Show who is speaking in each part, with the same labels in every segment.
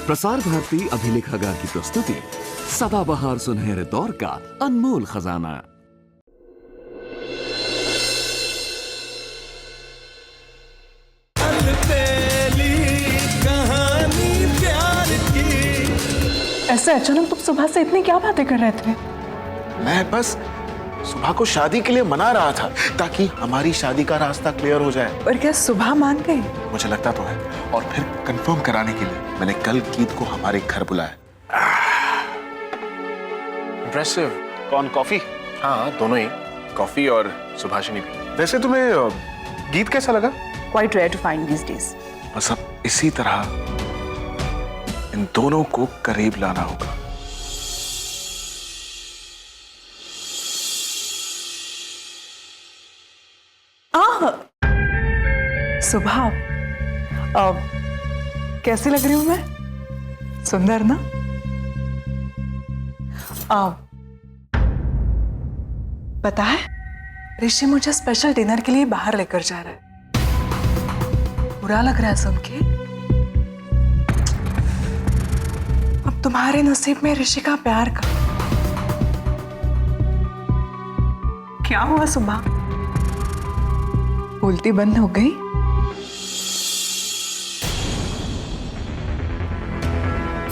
Speaker 1: प्रसार भारती अभिलेखागार की प्रस्तुति सदाबहार सुनहरे दौर का अनमोल खजाना।
Speaker 2: ऐसे अचानक तुम सुबह से इतनी क्या बातें कर रहे थे?
Speaker 3: मैं बस सुबह को शादी के लिए मना रहा था ताकि हमारी शादी का रास्ता क्लियर हो जाए।
Speaker 2: पर क्या सुबह मान गई? मुझे
Speaker 3: लगता तो है, और फिर कंफर्म कराने के लिए मैंने कल गीत को हमारे घर बुलाया।
Speaker 4: इम्प्रेसिव।
Speaker 3: कौन, कॉफी?
Speaker 4: हाँ, दोनों ही, कॉफी और सुभाषिनी भी।
Speaker 3: वैसे तुम्हें गीत कैसा लगा?
Speaker 2: Quite rare to find these days.
Speaker 3: बस अब इसी तरह इन दोनों को करीब लाना होगा।
Speaker 2: सुबह कैसी लग रही हूं मैं? सुंदर ना? पता है, ऋषि मुझे स्पेशल डिनर के लिए बाहर लेकर जा रहा है। बुरा लग रहा है सुन के। अब तुम्हारे नसीब में ऋषि का प्यार का क्या हुआ? सुबह बोलती बंद हो गई?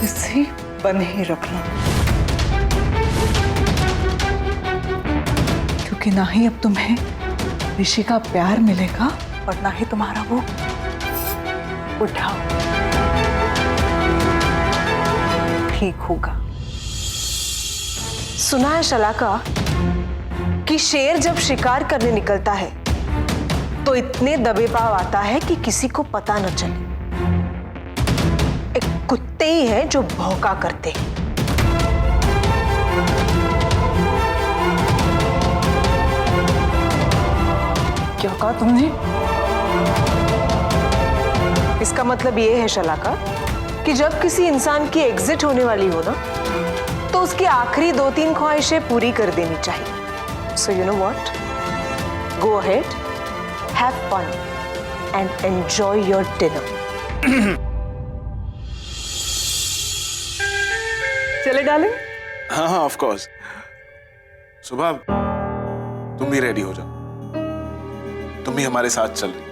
Speaker 2: इसे बंद ही रखना, क्योंकि ना ही अब तुम्हें ऋषि का प्यार मिलेगा और ना ही तुम्हारा वो उठाओ ठीक होगा।
Speaker 5: सुना है शलाका कि शेर जब शिकार करने निकलता है तो इतने दबे पाव आता है कि किसी को पता न चले। एक कुत्ते ही हैं जो भौंका करते हैं।
Speaker 2: क्या कहा तुमने?
Speaker 5: इसका मतलब ये है शलाका कि जब किसी इंसान की एग्जिट होने वाली हो ना, तो उसकी आखिरी 2-3 ख्वाहिशें पूरी कर देनी चाहिए। So you know what, go ahead, have fun and enjoy your dinner.
Speaker 2: चले डार्लिंग?
Speaker 3: हाँ हाँ, ऑफ कोर्स। सुबह तुम भी रेडी हो जाओ, तुम भी हमारे साथ चल रही।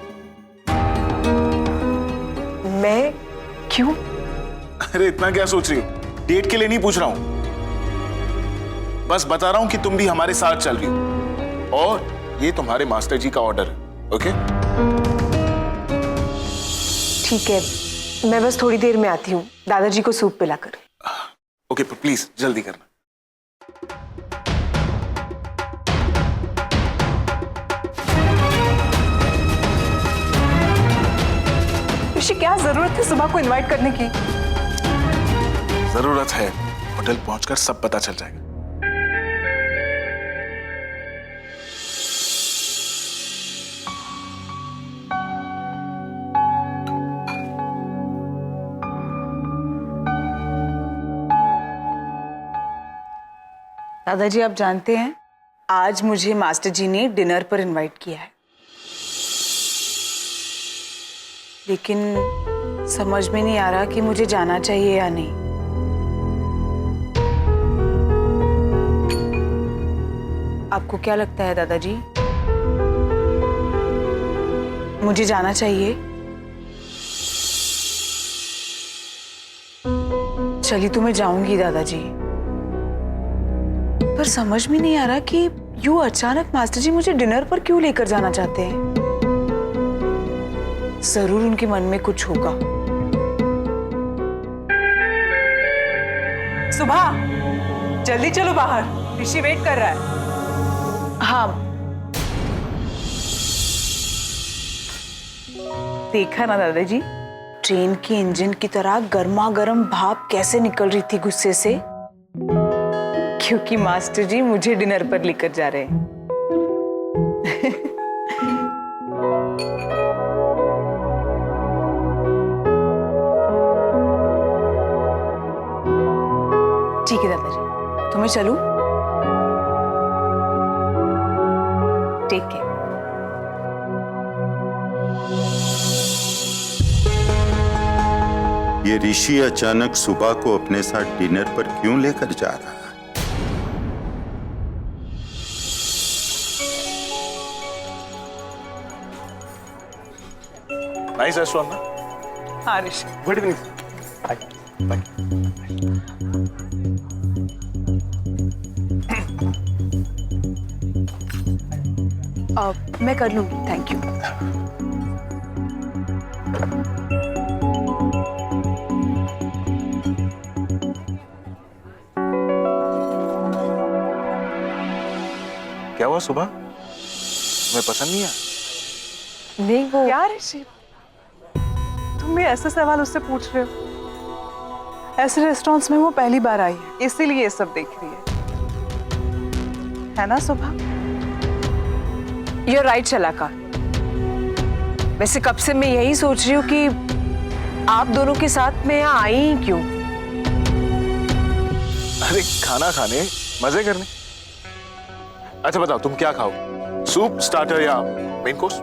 Speaker 5: मैं? क्यों?
Speaker 3: अरे इतना क्या सोच रही हो? डेट के लिए नहीं पूछ रहा हूं, बस बता रहा हूं कि तुम भी हमारे साथ चल रही हो, और ये तुम्हारे मास्टर जी का ऑर्डर है। ओके?
Speaker 5: ठीक है, मैं बस थोड़ी देर में आती हूँ, दादाजी को सूप पिलाकर।
Speaker 3: ओके, प्लीज जल्दी करना।
Speaker 2: ऋषि, क्या जरूरत थी सुबह को इनवाइट करने की?
Speaker 3: जरूरत है, होटल पहुंचकर सब पता चल जाएगा।
Speaker 2: दादाजी, आप जानते हैं आज मुझे मास्टर जी ने डिनर पर इनवाइट किया है, लेकिन समझ में नहीं आ रहा कि मुझे जाना चाहिए या नहीं। आपको क्या लगता है दादाजी, मुझे जाना चाहिए? चलिए तो मैं जाऊंगी दादाजी, पर समझ में नहीं आ रहा कि यूं अचानक मास्टर जी मुझे डिनर पर क्यों लेकर जाना चाहते हैं। जरूर उनके मन में कुछ होगा। सुबह जल्दी चलो बाहर, ऋषि वेट कर रहा है। हाँ, देखा ना दादाजी, ट्रेन के इंजन की तरह गर्मा गर्म भाप कैसे निकल रही थी गुस्से से, क्योंकि मास्टर जी मुझे डिनर पर लेकर जा रहे हैं। ठीक है दादाजी, तो मैं चलूं? Take care.
Speaker 6: ये ऋषि अचानक सुबह को अपने साथ डिनर पर क्यों लेकर जा रहा है?
Speaker 3: नाइस रेस्टोरेंट ना?
Speaker 2: हाँ ऋषि।
Speaker 3: Good evening. बाय।
Speaker 2: मैं कर लूंगी, थैंक यू।
Speaker 3: क्या हुआ सुबह? तुम्हें पसंद नहीं आया?
Speaker 5: नहीं वो
Speaker 2: क्या ऋषि, तुम भी ऐसे सवाल उससे पूछ रहे हो? ऐसे रेस्टोरेंट्स में वो पहली बार आई है, इसीलिए ये सब देख रही है ना सुबह?
Speaker 5: You're right, शलाका। वैसे कब से मैं यही सोच रही हूँ कि आप दोनों के साथ में यहाँ आई ही क्यों?
Speaker 3: अरे खाना खाने, मजे करने। अच्छा बताओ तुम क्या खाओ? सूप, स्टार्टर या मेन कोर्स?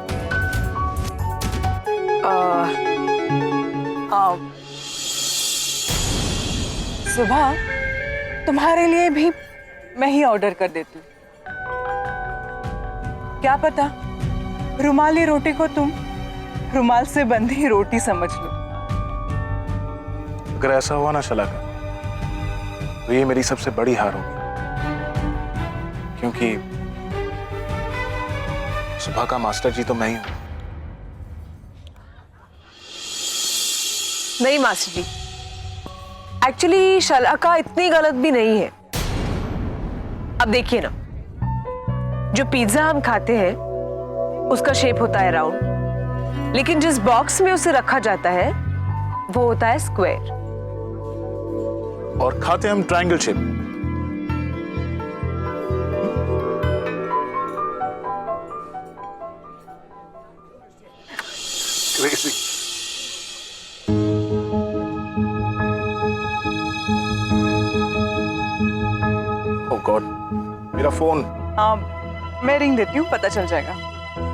Speaker 2: सुबह तुम्हारे लिए भी मैं ही ऑर्डर कर देती हूँ। क्या पता रुमाली रोटी को तुम रुमाल से बंधी रोटी समझ लो।
Speaker 3: अगर ऐसा हुआ ना शलाका, तो ये मेरी सबसे बड़ी हार होगी, क्योंकि सुबह का मास्टर जी तो मैं ही हूं।
Speaker 5: नहीं मास्टर जी, एक्चुअली शलाका इतनी गलत भी नहीं है। अब देखिए ना, जो पिज्जा हम खाते हैं उसका शेप होता है राउंड, लेकिन जिस बॉक्स में उसे रखा जाता है वो होता है स्क्वायर।
Speaker 3: और खाते हम ट्रायंगल शेप। क्रेजी। ओह गॉड, मेरा फोन।
Speaker 2: मैं रिंग देती हूँ, पता चल जाएगा।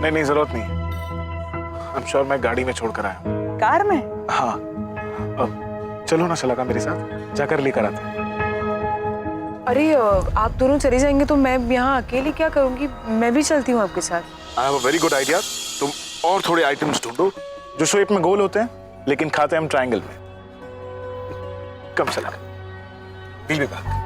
Speaker 3: नहीं जरूरत नहीं। आई एम श्योर मैं गाड़ी में छोड़कर आया हूँ।
Speaker 2: कार में?
Speaker 3: हाँ, अब चलो ना शलाका मेरे साथ, जाकर लेकर आते हैं।
Speaker 5: अरे आप दोनों चले जाएंगे तो मैं यहाँ अकेली क्या करूंगी? मैं भी चलती हूँ आपके साथ।
Speaker 3: I have a very good idea. तुम और थोड़े आइटम्स ढूंढो जो शेप में गोल होते हैं लेकिन खाते हम ट्रायंगल में। Come Shalaka, will be back.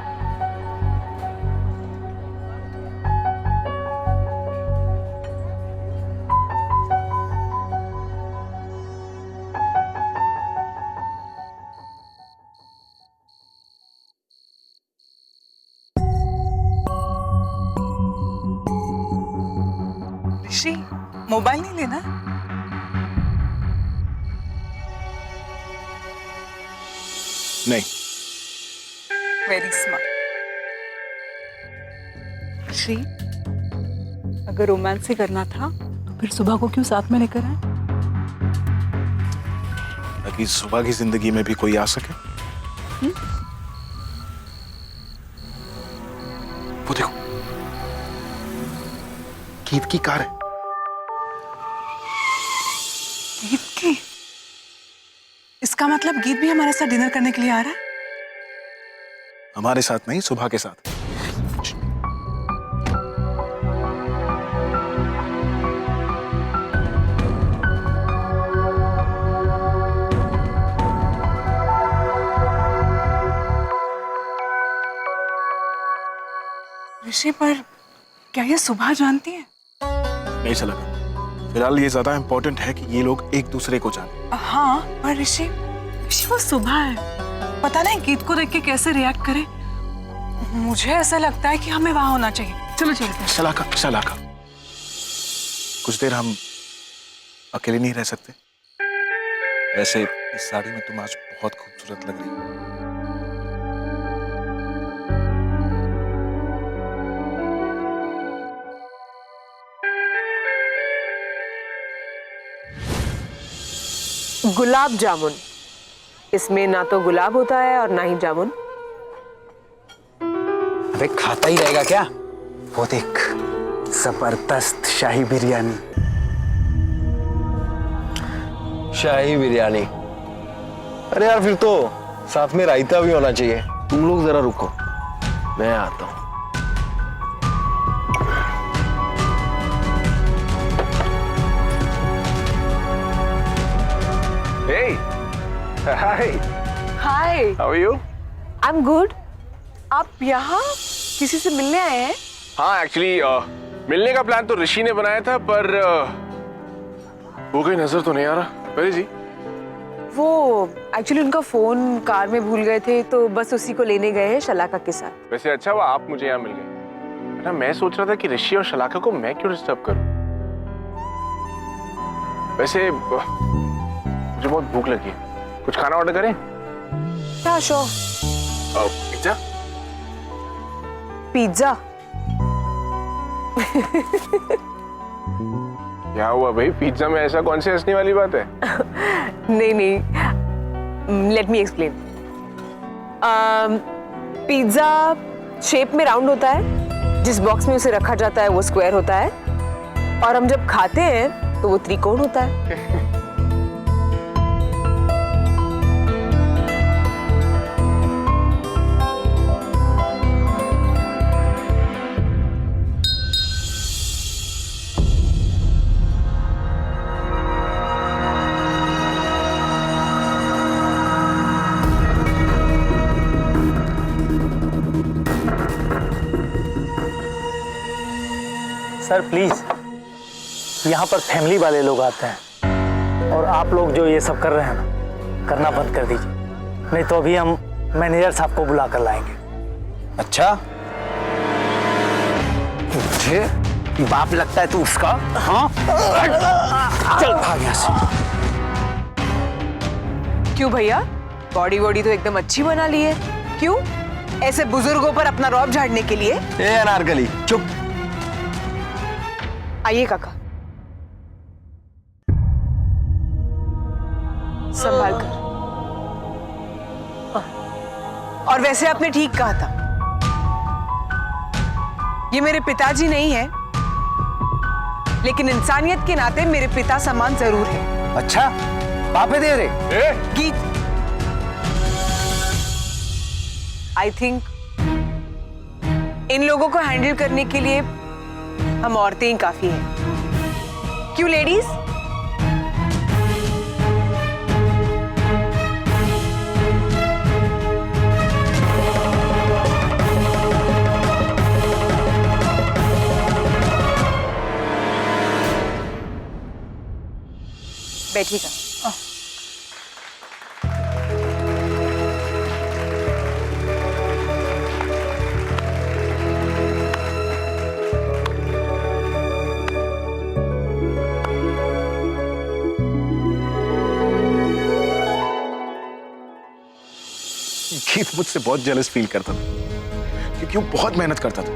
Speaker 2: Rishi, mobile नहीं लेना?
Speaker 3: नहीं।
Speaker 2: Very smart. ऋषि, अगर रोमांस ही करना था तो फिर सुबह को क्यों साथ में लेकर आए?
Speaker 3: ताकि सुबह की जिंदगी में भी कोई आ सके। वो देखो, गीत की कार है।
Speaker 2: गीत की? इसका मतलब गीत भी हमारे साथ डिनर करने के लिए आ रहा है?
Speaker 3: हमारे साथ नहीं, सुबह के साथ।
Speaker 2: ऋषि, पर क्या ये सुबह जानती है?
Speaker 3: नहीं शलाका, फिलहाल ये ज्यादा इंपॉर्टेंट है कि ये लोग एक दूसरे को जाने।
Speaker 2: हाँ, पर ऋषि वो सुबह है, पता नहीं गीत को देख के कैसे रिएक्ट करे। मुझे ऐसा लगता है कि हमें वहां होना चाहिए। चलो चलते हैं।
Speaker 3: शलाका, कुछ देर हम अकेले नहीं रह सकते? वैसे इस साड़ी में तुम आज बहुत खूबसूरत लग रही हो।
Speaker 5: गुलाब जामुन, इसमें ना तो गुलाब होता है और ना ही जामुन।
Speaker 7: अबे खाता ही रहेगा क्या? वो देख, जबरदस्त शाही बिरयानी।
Speaker 8: शाही बिरयानी
Speaker 4: अरे यार फिर तो साथ में रायता भी होना चाहिए। तुम लोग जरा रुको, मैं आता हूँ। Hey, hi.
Speaker 5: Hi,
Speaker 4: How are you?
Speaker 5: I am good. आप यहाँ किसी से मिलने आए हैं?
Speaker 4: हाँ एक्चुअली मिलने का प्लान तो ऋषि ने बनाया था, पर वो कोई नजर तो नहीं आ रहा। वेरी जी।
Speaker 5: वो एक्चुअली उनका फोन कार में भूल गए थे, तो बस उसी को लेने गए हैं शलाका के साथ।
Speaker 4: वैसे अच्छा हुआ आप मुझे यहाँ मिल गए। ना मैं सोच रहा था कि ऋषि और शलाका को मैं क्यों डिस्टर्ब करूं। वैसे मुझे बहुत भूख लगी है, कुछ खाना ऑर्डर करें?
Speaker 5: हाँ श्योर।
Speaker 4: पिज्जा?
Speaker 5: पिज्जा?
Speaker 4: क्या हुआ भाई, पिज्जा में ऐसा कौन सी हंसने वाली बात है?
Speaker 5: नहीं नहीं, let me explain. Pizza shape में राउंड होता है, जिस बॉक्स में उसे रखा जाता है वो स्क्वायर होता है, और हम जब खाते हैं तो वो त्रिकोण होता है।
Speaker 8: सर प्लीज, यहाँ पर फैमिली वाले लोग आते हैं, और आप लोग जो ये सब कर रहे हैं ना, करना बंद कर दीजिए, नहीं तो अभी हम मैनेजर साहब को बुला कर लाएंगे।
Speaker 7: अच्छा, मुझे बाप लगता है तू उसका? हाँ, चल भाग यहाँ से।
Speaker 5: क्यों भैया, बॉडी वॉडी तो एकदम अच्छी बना ली है, क्यों ऐसे बुजुर्गों पर अपना रौब झाड़ने के लिए?
Speaker 7: ए अनारकली चुप।
Speaker 5: आइए काका, संभाल कर। और वैसे आपने ठीक कहा था, ये मेरे पिताजी नहीं है, लेकिन इंसानियत के नाते मेरे पिता समान जरूर है।
Speaker 7: अच्छा, पापे दे रहे
Speaker 5: गीत, आई थिंक इन लोगों को हैंडल करने के लिए हम औरतें ही काफी हैं। क्यों लेडीज? बैठिएगा।
Speaker 3: गीत मुझसे बहुत जेलस फील करता था, क्योंकि वो बहुत मेहनत करता था,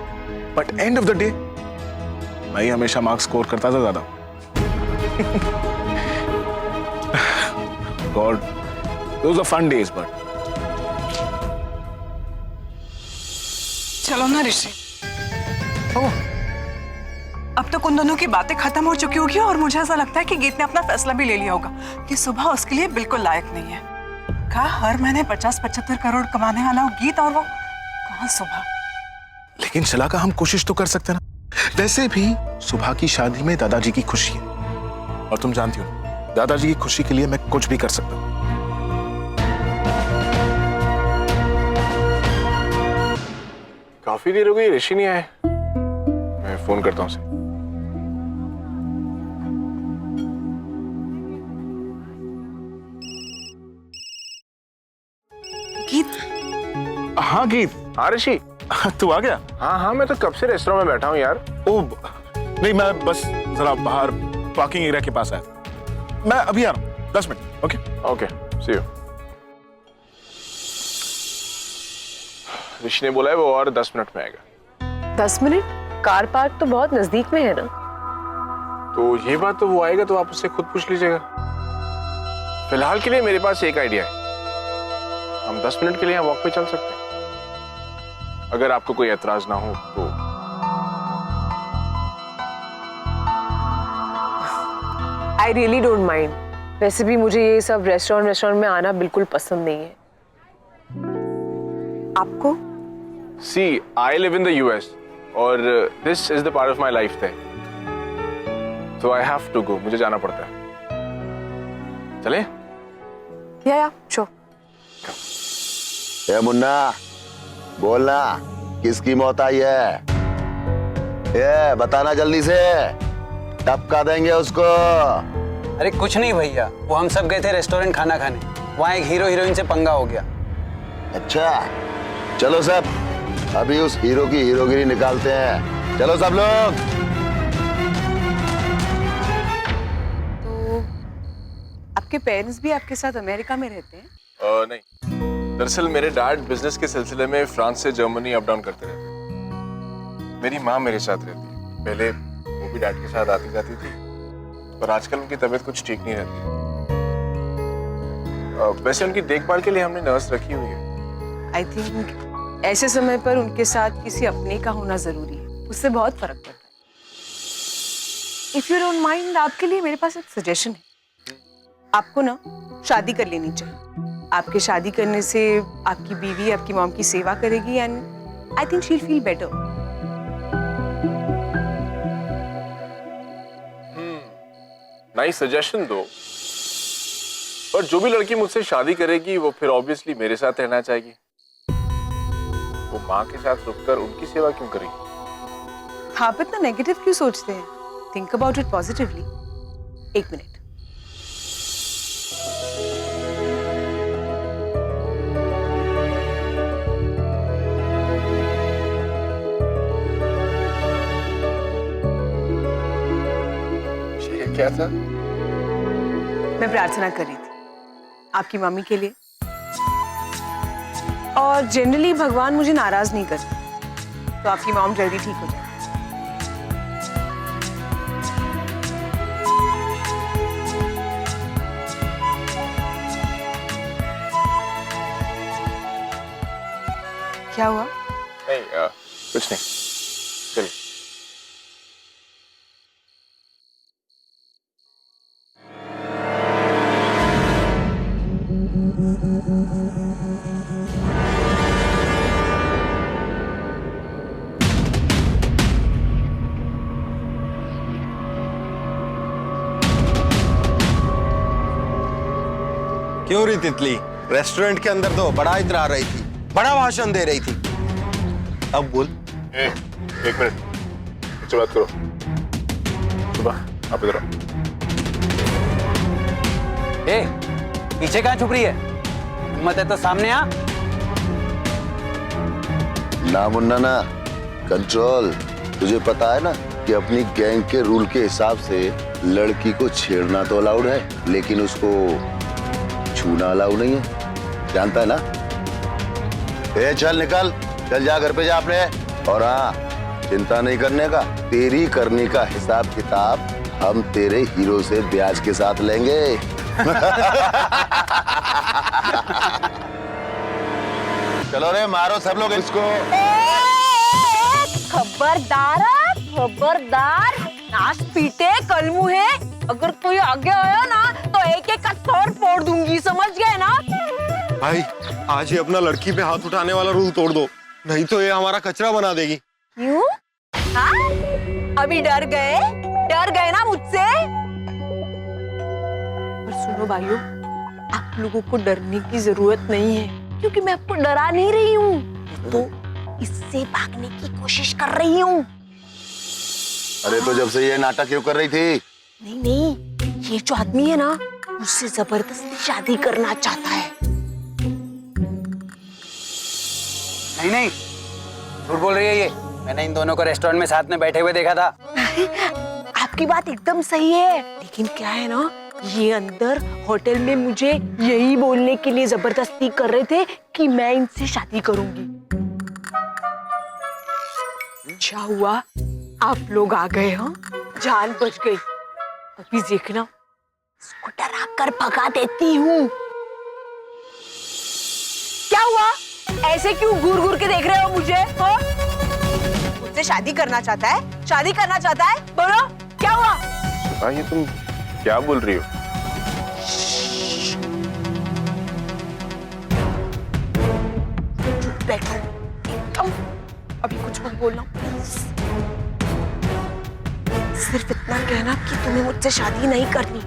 Speaker 3: but end of the day मैं ही हमेशा मार्क्स स्कोर करता था ज्यादा। God, those are fun days. But
Speaker 9: चलो ना ऋषि, अब तक उन दोनों की बातें खत्म हो चुकी होगी, और मुझे ऐसा लगता है कि गीत ने अपना फैसला भी ले लिया होगा कि सुबह उसके लिए बिल्कुल लायक नहीं है। कहा हर महीने 50-75 करोड़ कमाने वाला हो गीत, और वो कहाँ सुबह।
Speaker 3: लेकिन शलाका, हम कोशिश तो कर सकते ना। वैसे भी सुबह की शादी में दादाजी की खुशी है, और तुम जानती हो दादाजी की खुशी के लिए मैं कुछ भी कर सकता हूँ।
Speaker 4: काफी देर हो गई, ऋषि नहीं आए। मैं फोन करता हूँ उसे।
Speaker 9: गीत,
Speaker 3: हाँ गीत।
Speaker 4: हाँ ऋषि।
Speaker 3: तू आ गया?
Speaker 4: हाँ हाँ, मैं तो कब से रेस्टोरेंट में बैठा हूँ यार।
Speaker 3: ओ नहीं, मैं बस जरा बाहर पार्किंग एरिया के पास आया। मैं अभी आ रहा हूँ, 10 मिनट। Okay
Speaker 4: okay, see you. Rishi ने बोला है वो और 10 मिनट में आएगा।
Speaker 5: 10 मिनट? कार पार्क तो बहुत नजदीक में है ना।
Speaker 4: तो ये बात तो वो आएगा तो आप उससे खुद पूछ लीजिएगा। फिलहाल के लिए मेरे पास एक आइडिया है, हम 10 मिनट के लिए यहाँ वॉक पे चल सकते हैं, अगर आपको कोई एतराज ना हो तो।
Speaker 5: आई रियली डोंट माइंड, वैसे भी मुझे ये सब रेस्टोरेंट में आना बिल्कुल पसंद नहीं है। आपको?
Speaker 4: See, I live in the US और this is the part of my life there. So I have to go. मुझे जाना पड़ता है। चले?
Speaker 5: या श्योर।
Speaker 10: ए मुन्ना, बोलना किसकी मौत आई है? ये बताना जल्दी से, टपका देंगे उसको।
Speaker 7: अरे कुछ नहीं भैया, वो हम सब गए थे रेस्टोरेंट खाना खाने, वहाँ एक हीरो हीरोइन से पंगा हो गया।
Speaker 10: अच्छा, चलो सब अभी उस हीरो की हीरोगिरी निकालते हैं। चलो सब लोग।
Speaker 9: तो आपके पेरेंट्स भी आपके साथ अमेरिका में रहते हैं?
Speaker 4: नहीं, दरअसल मेरे डैड बिजनेस के सिलसिले में फ्रांस से जर्मनी अप डाउन करते रहते हैं। मेरी माँ मेरे साथ रहती है। पहले वो भी डैड के साथ आती जाती थी, पर आजकल उनकी तबीयत कुछ ठीक नहीं रहती। वैसे उनकी देखभाल के लिए हमने नर्स रखी हुई है।
Speaker 9: आई थिंक ऐसे समय पर उनके साथ किसी अपने का होना जरूरी है, उससे बहुत फर्क पड़ता है। इफ यू डोंट माइंड, आपके लिए मेरे पास एक सजेशन है। आपको ना शादी कर लेनी चाहिए। आपके शादी करने से आपकी बीवी आपकी मॉम की सेवा करेगी and I think she will feel better.
Speaker 4: Nice suggestion दो, पर जो भी लड़की मुझसे शादी करेगी वो फिर ऑब्वियसली मेरे साथ रहना चाहेगी। वो माँ के साथ रुककर उनकी सेवा क्यों करेगी?
Speaker 9: आप इतना नेगेटिव क्यों सोचते हैं? Think about it positively. एक मिनट।
Speaker 4: ये क्या था?
Speaker 9: मैं प्रार्थना कर रही थी आपकी मम्मी के लिए, और जनरली भगवान मुझे नाराज नहीं करते, तो आपकी मॉम जल्दी ठीक हो जाए। क्या हुआ?
Speaker 4: नहीं, कुछ नहीं। चलिए।
Speaker 11: क्यों रही तितली? रेस्टोरेंट के अंदर तो बड़ा इतरा रही थी, बड़ा भाषण दे रही थी। अब बोल।
Speaker 4: एक मिनट, मुझसे बात करो। सुबह आप इधर आओ।
Speaker 7: पीछे कहाँ छुप रही है? हिम्मत है तो सामने आ।
Speaker 10: ना मुन्ना ना, कंट्रोल। तुझे पता है ना कि अपनी गैंग के रूल के हिसाब से लड़की को छेड़ना तो अलाउड है, लेकिन उसको छूना अलाउड नहीं है, जानता है ना? ए चल निकल, चल जा घर पे जा अपने। और हाँ, चिंता नहीं करने का, तेरी करनी का हिसाब किताब हम तेरे हीरो से ब्याज के साथ लेंगे। चलो रे, मारो सब लोग इसको।
Speaker 5: खबरदार, खबरदार, नाश पीटे कलमू है। अगर कोई आगे आया ना तो एक एक का सर फोड़ दूंगी, समझ गए ना?
Speaker 11: भाई आज ही अपना लड़की पे हाथ उठाने वाला रूल तोड़ दो, नहीं तो ये हमारा कचरा बना देगी।
Speaker 5: क्यों? हाँ? अभी डर गए ना मुझसे? पर सुनो भाइयों, आप लोगों को डरने की जरूरत नहीं है, क्योंकि मैं आपको डरा नहीं रही हूँ, तो इससे भागने की कोशिश कर रही हूँ।
Speaker 10: अरे तो जब से ये नाटक क्यों कर रही थी?
Speaker 5: नहीं, ये जो आदमी है ना, मुझसे जबरदस्ती शादी करना चाहता है।
Speaker 7: नहीं, झूठ बोल रही है ये। मैंने इन दोनों को रेस्टोरेंट में साथ में बैठे हुए देखा था।
Speaker 5: आपकी बात एकदम सही है, लेकिन क्या है ना, ये अंदर होटल में मुझे यही बोलने के लिए जबरदस्ती कर रहे थे कि मैं इनसे शादी करूंगी। क्या हुआ? आप लोग आ गए। हाँ, जान बच गई। अभी देखना, इसको डरा कर भगा देती हूँ। क्या हुआ? ऐसे क्यों घूर घूर के देख रहे हो मुझे? हाँ? मुझसे शादी करना चाहता है? शादी करना चाहता है? बोलो, क्या हुआ?
Speaker 4: ये तुम क्या बोल रही हो?
Speaker 5: कहना कि तुम्हें मुझसे शादी नहीं करनी।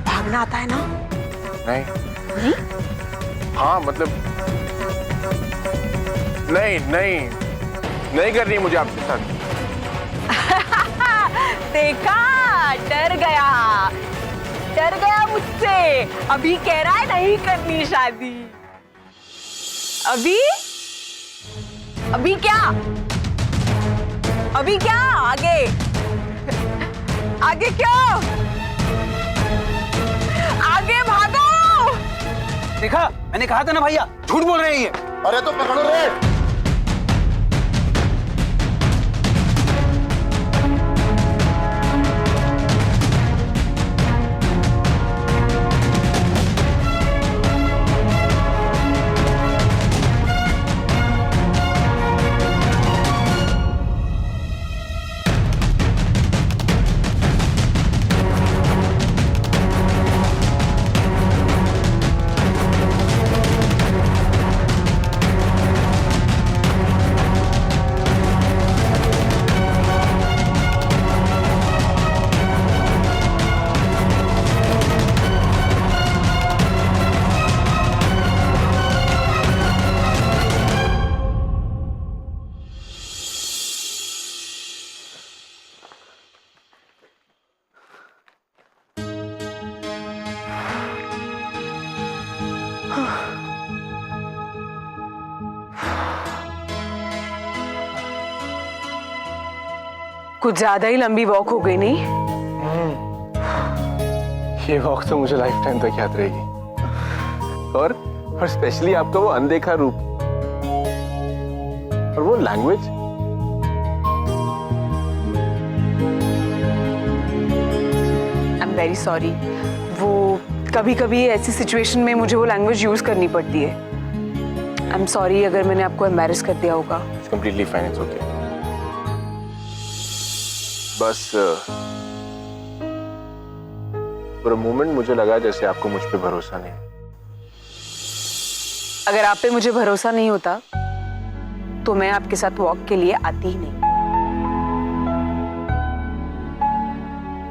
Speaker 5: भागना आता है ना?
Speaker 4: नहीं
Speaker 5: नहीं?
Speaker 4: हाँ मतलब नहीं करनी मुझे आपके साथ।
Speaker 2: देखा, डर गया मुझसे। अभी कह रहा है नहीं करनी शादी। अभी क्या आगे क्यों? आगे भागो।
Speaker 7: देखा, मैंने कहा था ना भैया, झूठ बोल रहे हैं ये।
Speaker 10: अरे तो पकड़ो रे।
Speaker 2: कुछ ज्यादा ही लंबी वॉक हो गई नहीं?
Speaker 4: ये वॉक तो मुझे लाइफ टाइम तक याद रहेगी। और स्पेशली आपका वो अनदेखा रूप और वो language.
Speaker 2: I am very sorry. वो कभी कभी ऐसी सिचुएशन में मुझे वो लैंग्वेज यूज करनी पड़ती है। आई एम सॉरी अगर मैंने आपको एम्बैरेस कर दिया होगा।
Speaker 4: It's completely fine, it's okay. बस फॉर अ मोमेंट मुझे लगा जैसे आपको मुझ पे भरोसा नहीं।
Speaker 2: अगर आप पे मुझे भरोसा नहीं होता तो मैं आपके साथ वॉक के लिए आती ही नहीं।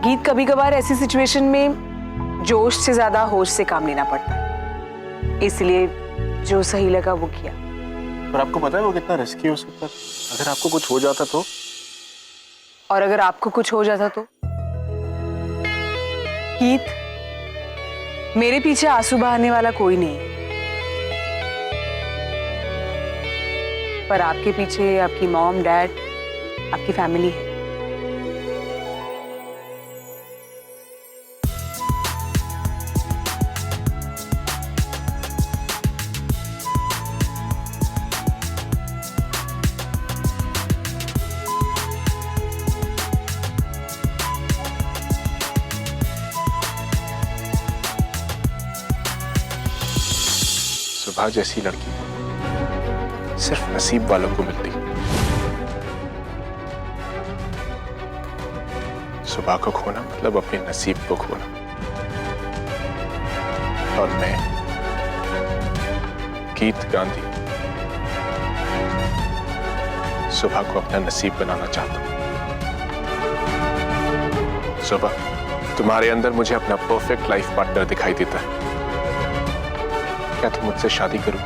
Speaker 2: गीत, कभी कभार ऐसी सिचुएशन में जोश से ज्यादा होश से काम लेना पड़ता है, इसलिए जो सही लगा वो किया।
Speaker 4: पर आपको पता है वो कितना रिस्की हो सकता है? अगर आपको कुछ हो जाता तो?
Speaker 2: और अगर आपको कुछ हो जाता तो? गीत, मेरे पीछे आंसू बहाने वाला कोई नहीं है, पर आपके पीछे आपकी मॉम, डैड, आपकी फैमिली है।
Speaker 4: सुभा जैसी लड़की सिर्फ नसीब वालों को मिलती। सुभा को खोना मतलब अपने नसीब को खोना। और मैं गीत गांधी सुभा को अपना नसीब बनाना चाहता हूं। सुभा, तुम्हारे अंदर मुझे अपना परफेक्ट लाइफ पार्टनर दिखाई देता है। क्या तुम मुझसे शादी करोगी?